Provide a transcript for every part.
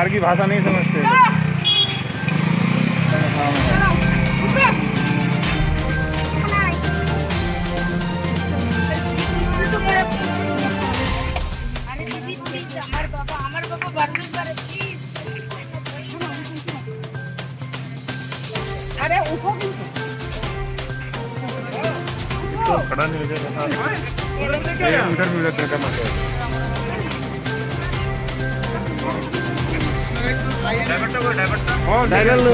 बिहार की भाषा नहीं समझते अरे उठो तो खड़ा नहीं हो जाएगा इंटरव्यू लेकर का मतलब डायरेक्ट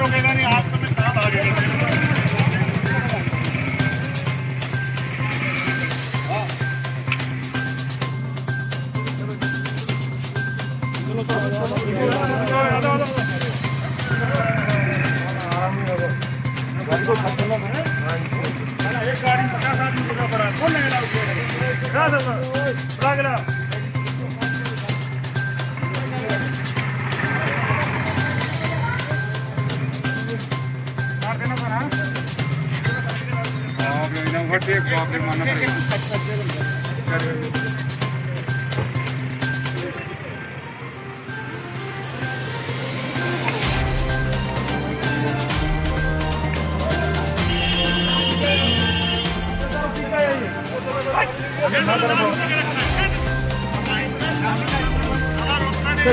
रोकेगा नहीं आप तुम्हें कहाँ भागेगा एक गाड़ी 50 आदमी को पड़ा कौन लगेगा मार देना पड़ा बाप रे मानना पड़ेगा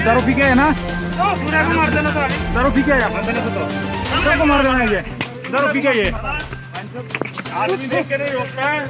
दारू पी के है ना दारू पी के सबको मार देना ये दारू पी के ये आदमी देख के नहीं रोकता है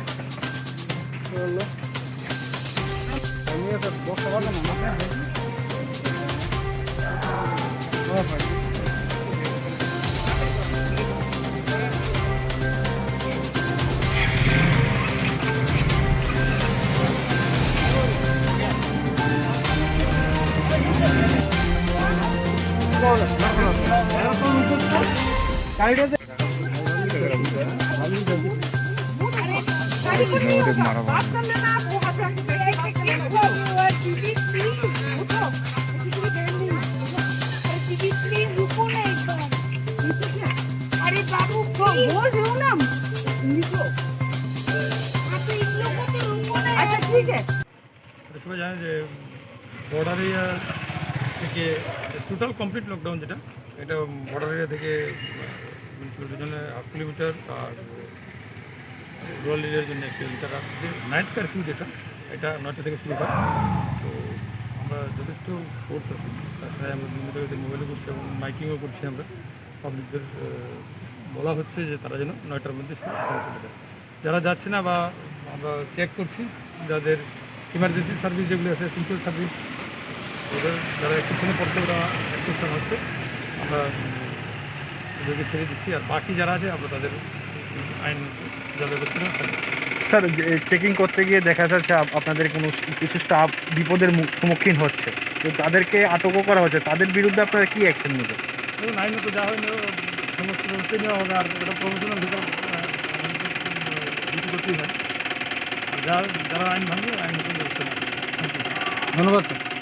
अरे बाबू बोल रहे हो ना अच्छा ठीक है इसमें जाने যে বর্ডার এরিয়া থেকে টোটাল কমপ্লিট লকডাউন যেটা এটা বর্ডার এরিয়া থেকে জন্য 8 কিলোমিটার আর রুরাল এরিয়ার জন্য 1 কিলোমিটার নাইট কারফিউ যেটা এটা 9টা থেকে শুরু হয় তো আমরা যথেষ্ট ফোর্স আছে তাছাড়া আমরা বিভিন্ন জায়গায় মোবাইলও করছি এবং মাইকিংও করছি আমরা পাবলিকদের বলা হচ্ছে যে তারা যেন 9টার মধ্যে চলে যায় যারা যাচ্ছে না বা আমরা চেক করছি যাদের ইমার্জেন্সি সার্ভিস যেগুলো আছে এসেন্সিয়াল সার্ভিস ওদের যারা এক্সেপশনে পড়ছে ওরা এক্সেপশন হচ্ছে আমরা ওদেরকে ছেড়ে দিচ্ছি আর বাকি যারা আছে আমরা তাদের আইন যাদের করছে না স্যার চেকিং করতে গিয়ে দেখা যাচ্ছে আপনাদের কোনো কিছু স্টাফ বিপদের সম্মুখীন হচ্ছে তো তাদেরকে আটকও করা হচ্ছে তাদের বিরুদ্ধে আপনারা কী অ্যাকশন নেবেন এবং আইন তো যা হয় সমস্ত ব্যবস্থাই নেওয়া হবে আর এটা প্রফেশনাল ভিতর ডিউটি করতেই হয় আর যারা আইন ভাঙবে আইন ব্যবস্থা নেওয়া হবে। ধন্যবাদ স্যার।